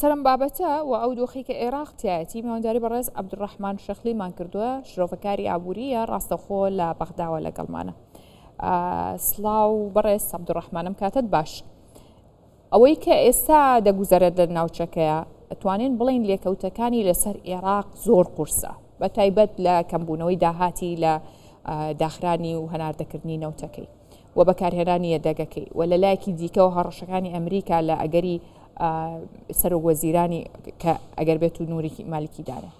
سەرم بابەتە و ئەو دۆخی کە عێراق تایەتی میوانداری بەڕێز عەبدوڕەحمان شەخلیمان کردووە شرۆڤەکاری ئابووریە ڕاستەخۆ لە بەغداوە لەگەڵمانە. سڵاو بەڕێز عەبدوڕەحمانم کاتت باش. ئەوەی کە ئێستا دەگوزارێت لە ناوچەکەیە ئەتوانین بڵین لێکەوتەکانی لەسەر عێراق زۆر قورسە بە تایبەت لە کەمبوونەوەی داهاتی لە داخرانی و هەناردەکردنی نەوتەکەی و بەکارهێنانی یەدەگەکەی و لە لایەکی دیکەەوە هەڕەشەکانی ئەمریکا لە ئەگەری سەرۆکوەزیرانی کە ئەگەر بێت و نووری مالیکیدارە.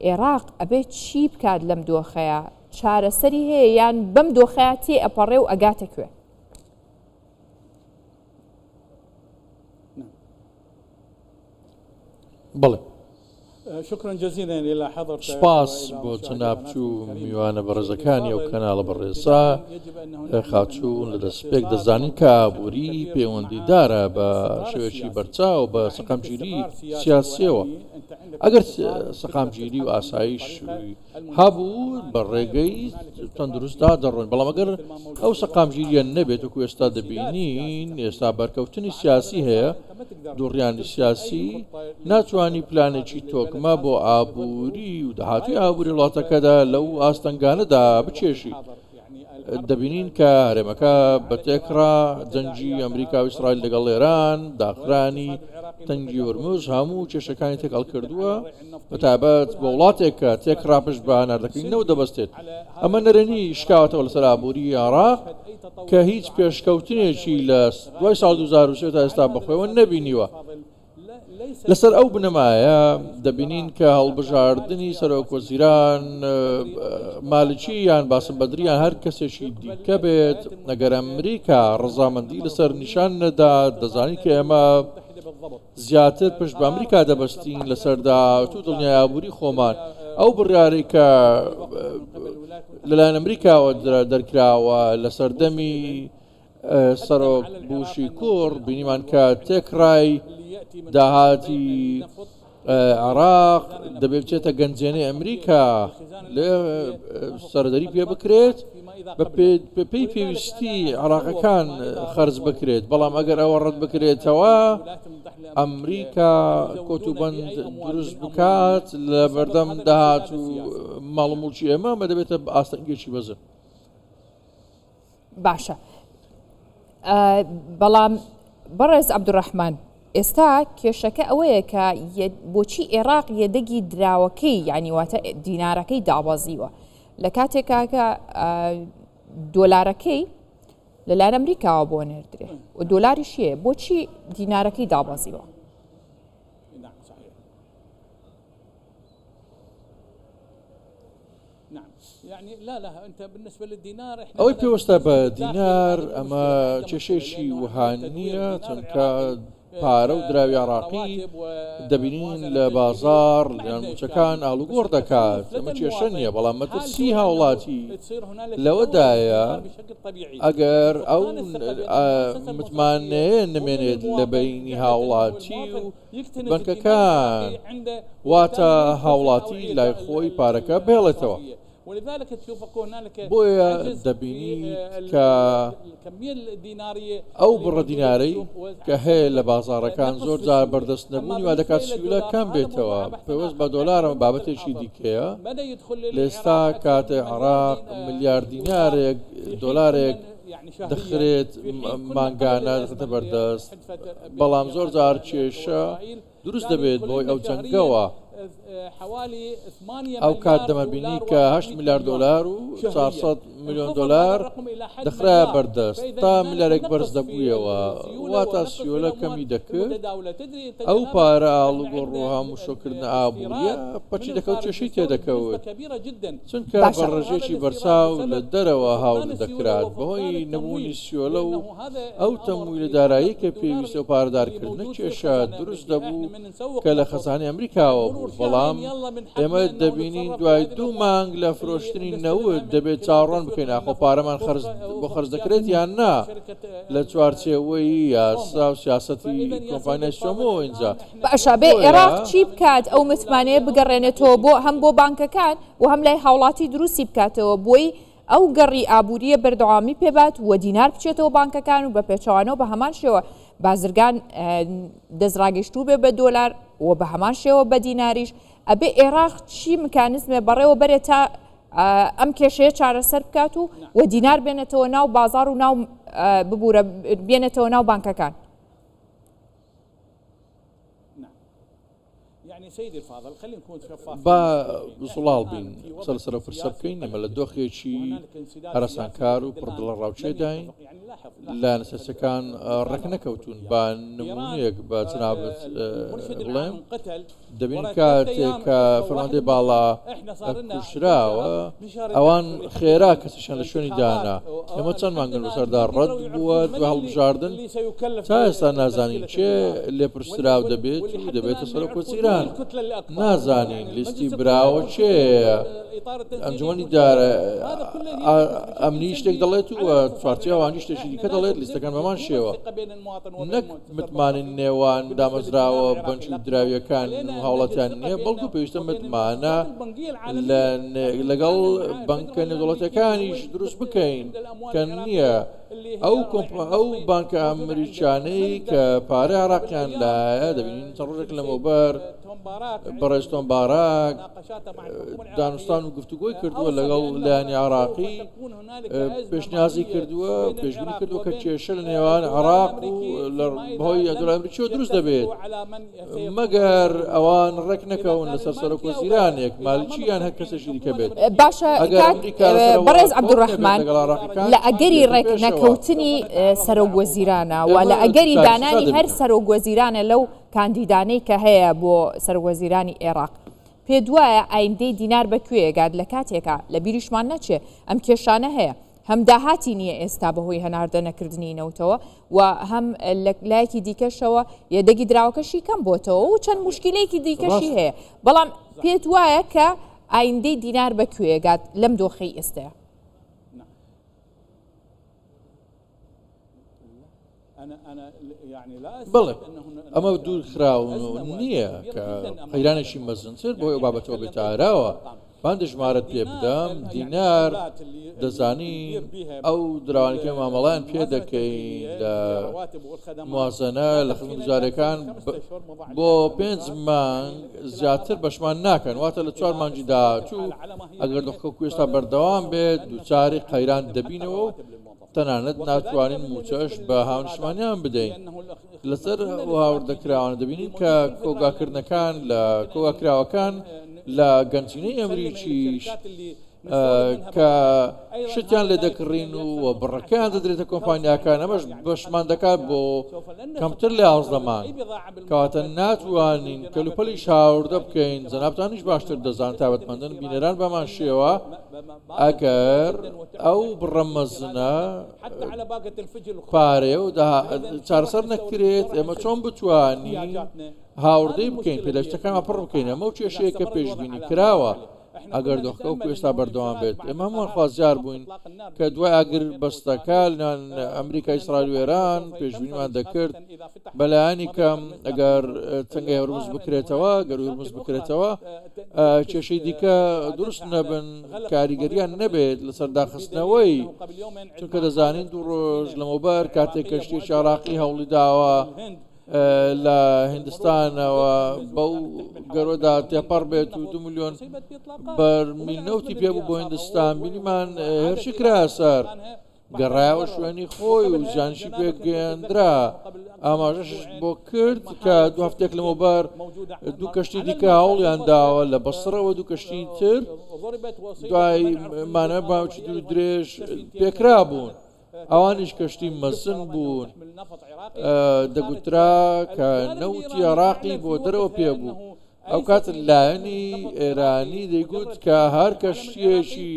عێراق ئەبێت چی بکات لەم دۆخەیە؟ چارەسەری هەیە یان بەم دۆخەیە تێ ئەپەڕێ و ئەگاتە کوێ؟ بڵێ شكرا جزيلا إلى حضرتك. سپاس بۆ جەنابچوو میوانە بەڕێزەکانی ئەو کەناڵە بەڕێزە خاچوون لە دەستپێک دەزانین کە ئابووری پەیوەندیدارە بە شێوەیەکی بەرچاو بە سەقامگیری سیاسیەوە. ئەگەر سەقامگیری و ئاسایش هەبوو بە ڕێگەی تەندروستدا دەڕۆین، بەڵام ئەگەر ئەو سەقامگیریە نەبێت وەکو ئێستا دەبینین، ئێستا بەرکەوتنی سیاسی هەیە، دووڕیانی سیاسی ناتوانانی پلانێکی تۆکمە بۆ ئابووری و داهاتوی ئابووری وڵاتەکەدا لەو ئاستەنگانەدا بچێشی. دەبینین کە هەرێمەکە بە تێکڕا جەنگی ئەمریکا و ئیسرائیل لەگەڵ ئێران، داخرانی تەنگی هۆرموز هەموو کێشەکانی تێکەڵ کردووە بە تایبەت بە وڵاتێک کە تێکڕا پشت بە هەناردەکردنەوە دەبەستێت. ئەمە نەرێنی شکاوەتەوە لەسەر ئابووری عێراق کە هیچ پێشکەوتنێکی لە دوای ساڵ 2023 تا ئێستا بەخۆیەوە نەبینیوە. لەسەر ئەو بنەمایە دەبینین کە هەڵبژاردننی سەرۆکوەزیران مالیکی یان باسم بەدریان هەر کەسێکی دیکە بێت، ئەگەر ئەمریکا ڕەزامەندی لەسەر نیشان نەدا، دەزانین کە ئێمە زیاتر پشت بە ئەمریکا دەبەستین لەسەردا تو دڵنیای ئابووری خۆمان. ئەو بڕیارەی کە لەلایەن ئەمریکاوە دەرکراوە لە سەردەمی سەرۆک بوشی کوڕ، بینیمان کە تێکڕای داهاتی عێراق دەبێت بچێتە گەنجێنەی ئەمریکا لێ سەردەری پێ بکرێت، بە پێی پێویستی عێراقەکان خەرج بکرێت. بەڵام ئەگەر ئەوە ڕەت بکرێتەوە، ئەمریکا کۆتوبەند دروست بکات لە بەردەم داهات و ماڵموڵکی ئێمە مە دەبێتە ئاستەنگێکی بەزە. باشە، بەڵام بەڕێز عەبدوڕەحمان، ئێستا کێشەکە ئەوەیە کە بۆچی عێراق یەدەگی دراوەکەی یعنی واتە دینارەکەی دابەزیوە لە کاتێکا کە دۆلارەکەی لەلایەن ئەمریکاوە بۆ نێردرێ و دۆلاریش هەیە، بۆچی دینارەکەی دابەزیوە؟ ئەوەی پێوەستە بە دینار ئەمە کێشەیەکی وهانیە، چونکە پارە و دراوی عێراقی دەبینین لە بازار یانموچەکان ئاڵوگۆڕ دەکات. ئەمە کێشە نییە، بەڵام مەترسی هاوڵاتی لەوەدایە ئەگەر ئەو متمانەیە نمێنێت لە بینی هاوڵاتی و بەنکەکان، واتە هاوڵاتی لای خۆی پارەکە بێڵێتەوە. بۆیە دەبینی کە ئەو بڕە دینارەی کە هەیە لە بازارەکان زۆر جار بەردەست نەبوونی وا دەکات سیولە کەم بێتەوە، پێوەست بە دۆلارەوە بابەتێکی دیکەیە. لێستا کاتێ عێراق ملیار دینارێک دۆلارێک دەخرێت مانگانە دەخێتە بەردەست، بەڵام زۆر جار کێشە دروست دەبێت بۆی ئەو جەنگەوە. ئەو کات دەمەبینی کە 8 میلیارد دۆلار و 400 میلیۆن دۆلار دەخرا بەردەست، تا میلیارێک بەرز دەبوویەوە، واتە سیۆلە کەمی دەکرد. ئەو پارە ئاڵوگۆڕ و هەمووشۆکردنە ئابووریە پەچی دەکەوت، کێشەی تێدەکەوت، چونکە بە ڕێژێکی بەرچاو لە دەرەوە هاوڵ دەکرات بەهۆی نەبوونی سیۆلە و ئەو تەمویل لە دارایی کە پێویستە و پارەدارکردنە کێشە دروست دەبوو کە لە خەزانەی ئەمریکاوە بوو. بەڵام ئێمە دەبینین دوای 2 مانگ لە فرۆشتنی نەوت دەبێت چاوەڕوان بکەین ئاخۆ پارەمان بۆ خەرج دەکرێت یان نا، لە چوارچێوەی یاسا و سیاسەتی کۆمپانیای سۆمۆ ئینجا. باشە، بێ عێراق چی بکات؟ ئەو متمانەیە بگەڕێنێتەوە بۆ هەم بۆ بانکەکان و هەم لای هاوڵاتی دروستی بکاتەوە بۆی ئەو گەڕی ئابووریە بەردەوامی پێبات و دینار بچێتەوە بانکەکان و بە پێچەوانەوە بە هەمان شێوە بازرگان دەستڕاگەشتوو بێ بە دۆلار و بە هەمان شێوە بە دیناریش ئەبێ عێراق چی مکانیزمێ بەڕێوە بەرێت تا ئەم کێشەیە چارەسەر بکات و دینار بێنێتەوە ناو بازار و ناو ببوورە بێنێتەوە ناو بانکەکان. با بزڵاڵ بین سەرسەر و فرسە بکەین ئەمە لە دۆخێکی هەراسانکار و پڕدڵە ڕاوچێداین لە نسەسەکان ڕێک نەکەوتون با نمونەیەک بە جنابەت بڵێم دەبین کاتێک کە فەرماندەی باڵا کوشراوە ئەوان خێرا کەسیشان لە شوێنی دانا ئێمە چەند مانگن بەسەردا ڕەت بووە دوێ هەڵبژاردن تا ئێستا نازانین چێ لێپرسراو دەبێت و دەبێتە سەرۆکۆچیران نازانین لیستی براوە چێ ئەنجومەنی دارە ئەمنی شتێک دەڵێت و چوارچێ ئەوانی شتێکی دیکە دەڵێت لیستەکان بەمان شێوە نەک متمانین نێوان دامەزراوە بەنجی دراویەکان و هاوڵەتیان نییە بەڵکو پێویستە متمانە لەگەڵ بانکە نێودوڵەتەکانیش دروست بکەین کە نییە ئەو بانکە ئەمریکانەی کە پارەی عێراقیان لایە دەبینین چەند ڕۆژێک لەمەوبەر بەڕێز تۆم باراک دانوستان و گفتوگۆی کردووە لەگەڵ لایەنی عێراقی پێشنیازی کردووە پێشبینی کردووە کە کێشە لە نێوان عێراق و لە بەهۆی دەوڵەتی ئەمریکیەوە دروست دەبێت مەگەر ئەوان ڕێک نەکەون لەسەر سەرۆکۆچیرانێک مالیچیان هەر کەسێکی دیکە بێت. باشە بەڕێز عەبدوڕەحمان لە ئەگەری ڕێک نەکەوتنی سەرۆکوەزیرانە و لە ئەگەری دانانی هەر سەرۆکوەزیرانە لەو کاندیدانەی کە هەیە بۆ سەرۆکوەزیرانی عێراق پێ دوایە ئایندەی دینار بەکوێگات لە کاتێکە لە بیریشمان نەچێ ئەم کێشانە هەیە هەم داهاتی نییە ئێستا بەهۆی هەناردە نەکردنی نەوتەوە و هەم لایەکی دیکەشەوە یەدەگی دراوەکەشی کەم بۆتەوە و چەند مشکلەیەکی دیکەشی هەیە بەڵام پێت وایە کە ئایندەی دینار بەکوێگات لەم دۆخەی ئێستەیە. بڵێ ئەمە دوور خراون نییە کە قەیرانێکی مەزنتر بۆ ئەو بابەتەوە بێتاراوە بان دژمارەت پێ بدەم دینار دەزانی ئەو دراوانەکە مامەڵیان پێ دەکەین لە موازنە لە خزمەتگوزاریەکان بۆ 5 مانگ زیاتر بەشمان ناکەن واتە لە 4 مانگی داهاتوو ئەگەر دۆخەکە کوێستا بەردەوام بێت دووچاری قەیران دەبینەوە و تەنانەت ناتوانین موچەش بە هاونیشمانیان بدەین لەسەر هاوردەکراوانە دەبینین کە کۆگاکردنەکان لە کۆگاکراوەکان لە گەنجینەی ئەمریکیش کە شتیان لێ دەکڕین و بڕەکەیان دەدرێتە کۆمپانیاکان ئەمەش بەشمان دەکات بۆ کەمتر لە 11 مانگ کەواتە ناتوانین کەلوپەلیش هاوردە بکەین جەنابتانیش باشتر دەزان تایبەتمەندن بینەران بەمان شێوە ئەگەر ئەو بڕەمەزنە پارێ و چارەسەر نەکرێت ئێمە چۆن بتوانین هاوردەی بکەین پێدەشتەکانمان پڕ بکەین ئەمە و کێشەیە کە پێشبینی کراوە ئەگەر دۆخەکە و کوێستا بەردەوام بێت ئێمە هەمووان خوازیار بووین کە دوای ئاگر بەستەکە ئەمریکا ئیسرائیل و ئێران پێشبینیمان دەکرد بەلایانی کەم ئەگەر چەنگای هەورمز بکرێتەوە گەر هەورمز بکرێتەوە کێشەی دیکە دروست نەبن کاریگەریان نەبێت لەسەر داخستنەوەی چونکە دەزانین 2 ڕۆژ لەمەوبەر کاتێک کەشتیێکی عێراقی هەوڵی داوە لە هندستانەوە بەو گەرۆدا تێپەڕ بێت و 2 ملیۆن بەرمیل نەوتی پێبوو بۆ هندستان بینیمان هێرشی کرا سەر گەڕایەوە شوێنی خۆی و ژانشی پێگەیاندرا ئاماژەش بۆ کرد کە 2 هەفتێک لەمەوبەر 2 کەشتی دیکە هەوڵیان داوە لە بەسڕەوە 2 کەشتی تر دوای مانە باوکی دوو درێژ پێکرا بوون ئەوانیش کەشتی مەزن بوون دەگوترا کە نەوتی عێراقی بۆ دەرەوە پێبوو ئەو کات لایەنی ئێرانی دەیگوت کە هەر کەشتیەکی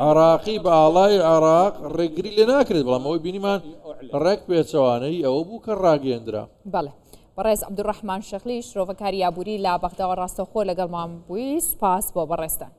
عێراقی بە ئاڵای عێراق ڕێگری لێ ناکرێت بەڵام ئەوەی بینیمان ڕێک پێچەوانەی ئەوە بوو کە ڕاگەیەندرا. بەڵێ بەڕێز عەبدوڕەحمان شەخلی شرۆڤەکاری ئابووری لە بەغداوە ڕاستەوخۆ لەگەڵمان بووی سوپاس بۆ بەڕێستان.